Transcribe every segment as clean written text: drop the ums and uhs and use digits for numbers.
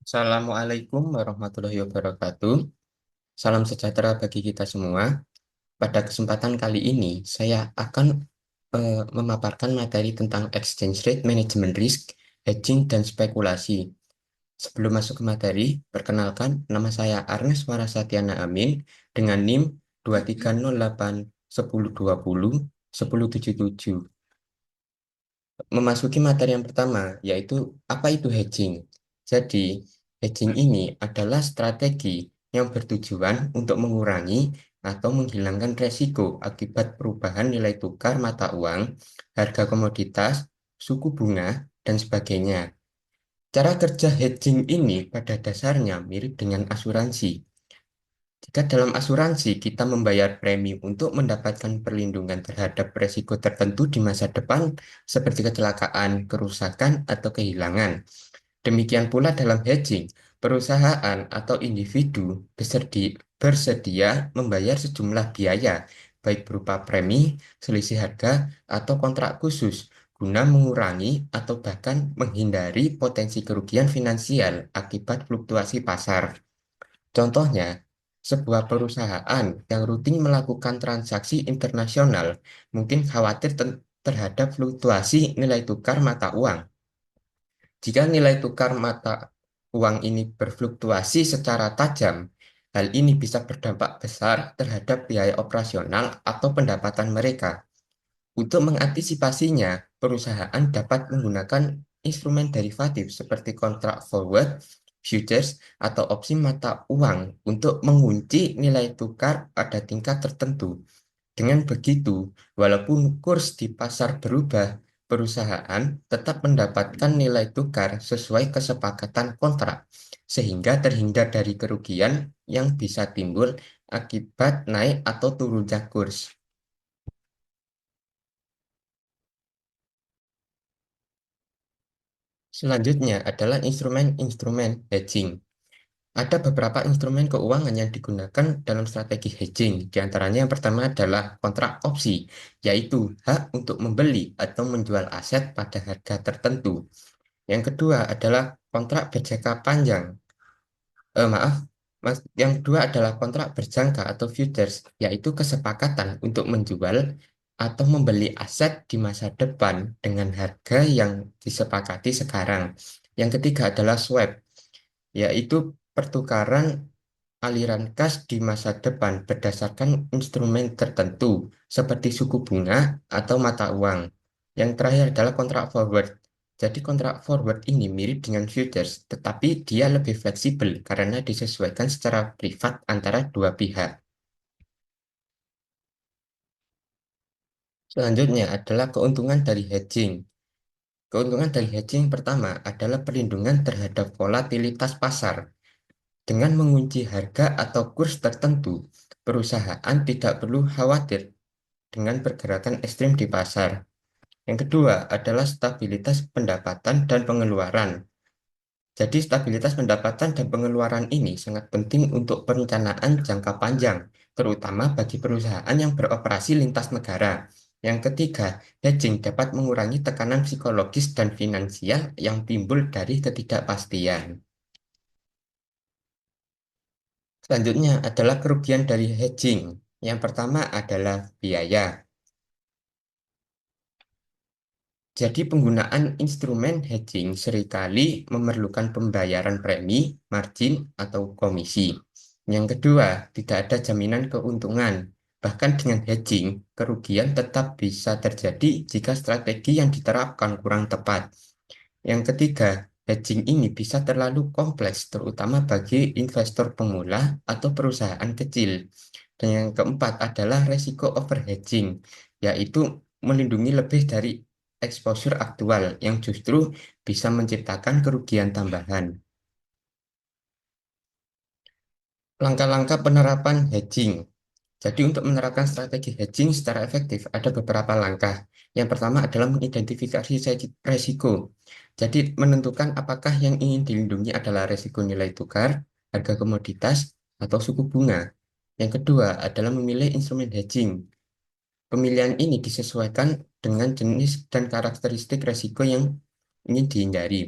Assalamualaikum warahmatullahi wabarakatuh. Salam sejahtera bagi kita semua. Pada kesempatan kali ini, saya akan memaparkan materi tentang exchange rate, management risk, hedging, dan spekulasi. Sebelum masuk ke materi, perkenalkan, nama saya Arnes Warasatyana Amin dengan NIM 2308 1020 1077. Memasuki materi yang pertama, yaitu apa itu hedging. Jadi, hedging ini adalah strategi yang bertujuan untuk mengurangi atau menghilangkan resiko akibat perubahan nilai tukar mata uang, harga komoditas, suku bunga, dan sebagainya. Cara kerja hedging ini pada dasarnya mirip dengan asuransi. Jika dalam asuransi kita membayar premi untuk mendapatkan perlindungan terhadap risiko tertentu di masa depan, seperti kecelakaan, kerusakan, atau kehilangan. Demikian pula dalam hedging, perusahaan atau individu bersedia membayar sejumlah biaya, baik berupa premi, selisih harga, atau kontrak khusus, guna mengurangi atau bahkan menghindari potensi kerugian finansial akibat fluktuasi pasar. Contohnya, sebuah perusahaan yang rutin melakukan transaksi internasional mungkin khawatir terhadap fluktuasi nilai tukar mata uang. Jika nilai tukar mata uang ini berfluktuasi secara tajam, hal ini bisa berdampak besar terhadap biaya operasional atau pendapatan mereka. Untuk mengantisipasinya, perusahaan dapat menggunakan instrumen derivatif seperti kontrak forward, futures, atau opsi mata uang untuk mengunci nilai tukar pada tingkat tertentu. Dengan begitu, walaupun kurs di pasar berubah, perusahaan tetap mendapatkan nilai tukar sesuai kesepakatan kontrak, sehingga terhindar dari kerugian yang bisa timbul akibat naik atau turunnya kurs. Selanjutnya adalah instrumen-instrumen hedging. Ada beberapa instrumen keuangan yang digunakan dalam strategi hedging. Di antaranya yang pertama adalah kontrak opsi, yaitu hak untuk membeli atau menjual aset pada harga tertentu. Yang kedua adalah kontrak berjangka panjang. Maaf, Mas. Yang kedua adalah kontrak berjangka atau futures, yaitu kesepakatan untuk menjual atau membeli aset di masa depan dengan harga yang disepakati sekarang. Yang ketiga adalah swap, yaitu pertukaran aliran kas di masa depan berdasarkan instrumen tertentu seperti suku bunga atau mata uang. Yang terakhir adalah kontrak forward. Jadi kontrak forward ini mirip dengan futures, tetapi dia lebih fleksibel karena disesuaikan secara privat antara dua pihak. Selanjutnya adalah keuntungan dari hedging. Keuntungan dari hedging pertama adalah perlindungan terhadap volatilitas pasar. Dengan mengunci harga atau kurs tertentu, perusahaan tidak perlu khawatir dengan pergerakan ekstrim di pasar. Yang kedua adalah stabilitas pendapatan dan pengeluaran. Jadi stabilitas pendapatan dan pengeluaran ini sangat penting untuk perencanaan jangka panjang, terutama bagi perusahaan yang beroperasi lintas negara. Yang ketiga, hedging dapat mengurangi tekanan psikologis dan finansial yang timbul dari ketidakpastian. Selanjutnya adalah kerugian dari hedging. Yang pertama adalah biaya. Jadi penggunaan instrumen hedging seringkali memerlukan pembayaran premi, margin, atau komisi. Yang kedua, tidak ada jaminan keuntungan. Bahkan dengan hedging, kerugian tetap bisa terjadi jika strategi yang diterapkan kurang tepat. Yang ketiga, hedging ini bisa terlalu kompleks, terutama bagi investor pemula atau perusahaan kecil. Dan yang keempat adalah resiko overhedging, yaitu melindungi lebih dari exposure aktual yang justru bisa menciptakan kerugian tambahan. Langkah-langkah penerapan hedging. Jadi untuk menerapkan strategi hedging secara efektif ada beberapa langkah. Yang pertama adalah mengidentifikasi resiko. Jadi menentukan apakah yang ingin dilindungi adalah resiko nilai tukar, harga komoditas, atau suku bunga. Yang kedua adalah memilih instrumen hedging. Pemilihan ini disesuaikan dengan jenis dan karakteristik resiko yang ingin dihindari.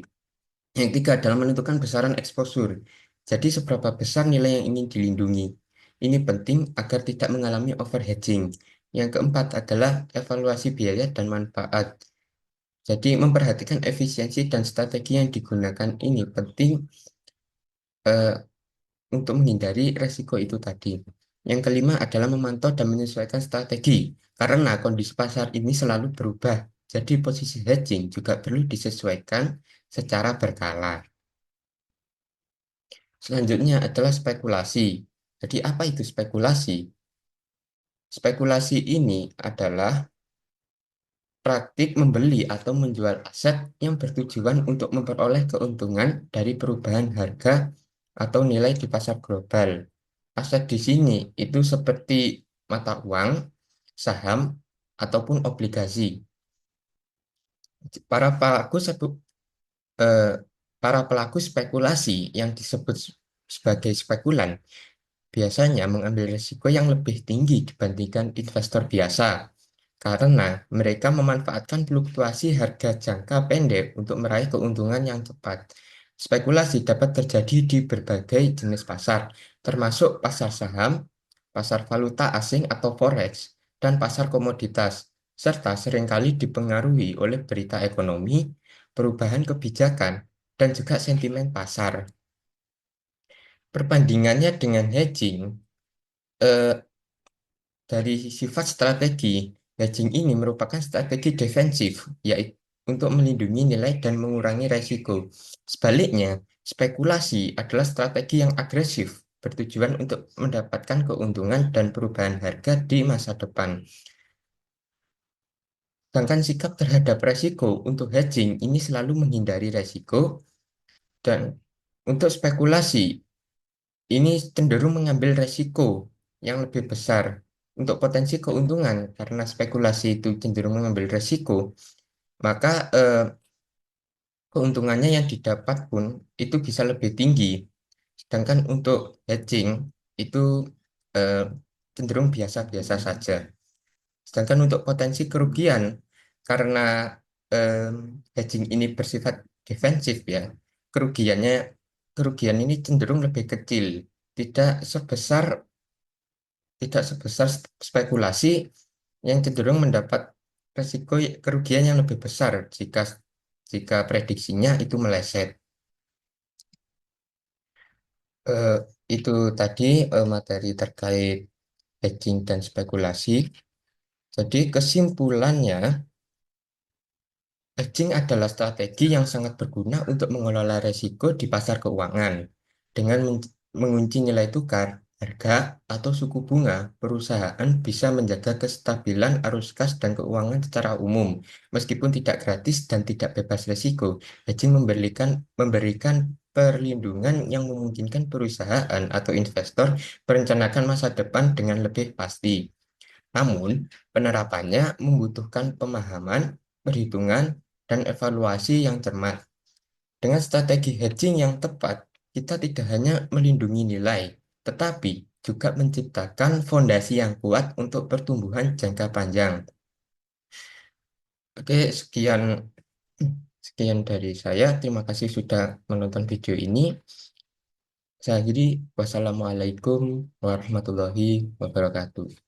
Yang ketiga adalah menentukan besaran eksposur. Jadi seberapa besar nilai yang ingin dilindungi. Ini penting agar tidak mengalami overhedging. Yang keempat adalah evaluasi biaya dan manfaat. Jadi memperhatikan efisiensi dan strategi yang digunakan ini penting eh, untuk menghindari resiko itu tadi. Yang kelima adalah memantau dan menyesuaikan strategi, karena kondisi pasar ini selalu berubah. Jadi posisi hedging juga perlu disesuaikan secara berkala. Selanjutnya adalah spekulasi. Jadi apa itu spekulasi? Spekulasi ini adalah praktik membeli atau menjual aset yang bertujuan untuk memperoleh keuntungan dari perubahan harga atau nilai di pasar global. Aset di sini itu seperti mata uang, saham, ataupun obligasi. Para pelaku eh, para pelaku spekulasi yang disebut sebagai spekulan biasanya mengambil risiko yang lebih tinggi dibandingkan investor biasa karena mereka memanfaatkan fluktuasi harga jangka pendek untuk meraih keuntungan yang cepat. Spekulasi dapat terjadi di berbagai jenis pasar, termasuk pasar saham, pasar valuta asing atau forex, dan pasar komoditas, serta seringkali dipengaruhi oleh berita ekonomi, perubahan kebijakan, dan juga sentimen pasar. Perbandingannya dengan hedging, eh, dari sifat strategi, hedging ini merupakan strategi defensif, yaitu untuk melindungi nilai dan mengurangi resiko. Sebaliknya, spekulasi adalah strategi yang agresif, bertujuan untuk mendapatkan keuntungan dan perubahan harga di masa depan. Sedangkan sikap terhadap resiko untuk hedging ini selalu menghindari resiko, dan untuk spekulasi ini cenderung mengambil resiko yang lebih besar untuk potensi keuntungan karena spekulasi itu cenderung mengambil resiko, maka keuntungannya yang didapat pun itu bisa lebih tinggi. Sedangkan untuk hedging itu eh, cenderung biasa-biasa saja. Sedangkan untuk potensi kerugian karena em, hedging ini bersifat defensif ya, kerugiannya kerugian ini cenderung lebih kecil, tidak sebesar tidak sebesar spekulasi yang cenderung mendapat resiko kerugian yang lebih besar jika jika prediksinya itu meleset. Eh, itu tadi materi terkait hedging dan spekulasi. Jadi kesimpulannya, hedging adalah strategi yang sangat berguna untuk mengelola risiko di pasar keuangan. Dengan mengunci nilai tukar, harga, atau suku bunga, perusahaan bisa menjaga kestabilan arus kas dan keuangan secara umum. Meskipun tidak gratis dan tidak bebas risiko, hedging memberikan perlindungan yang memungkinkan perusahaan atau investor merencanakan masa depan dengan lebih pasti. Namun, penerapannya membutuhkan pemahaman, perhitungan, dan evaluasi yang cermat. Dengan strategi hedging yang tepat, kita tidak hanya melindungi nilai, tetapi juga menciptakan fondasi yang kuat untuk pertumbuhan jangka panjang. Oke, sekian sekian dari saya. Terima kasih sudah menonton video ini. Saya akhiri. Wassalamualaikum warahmatullahi wabarakatuh.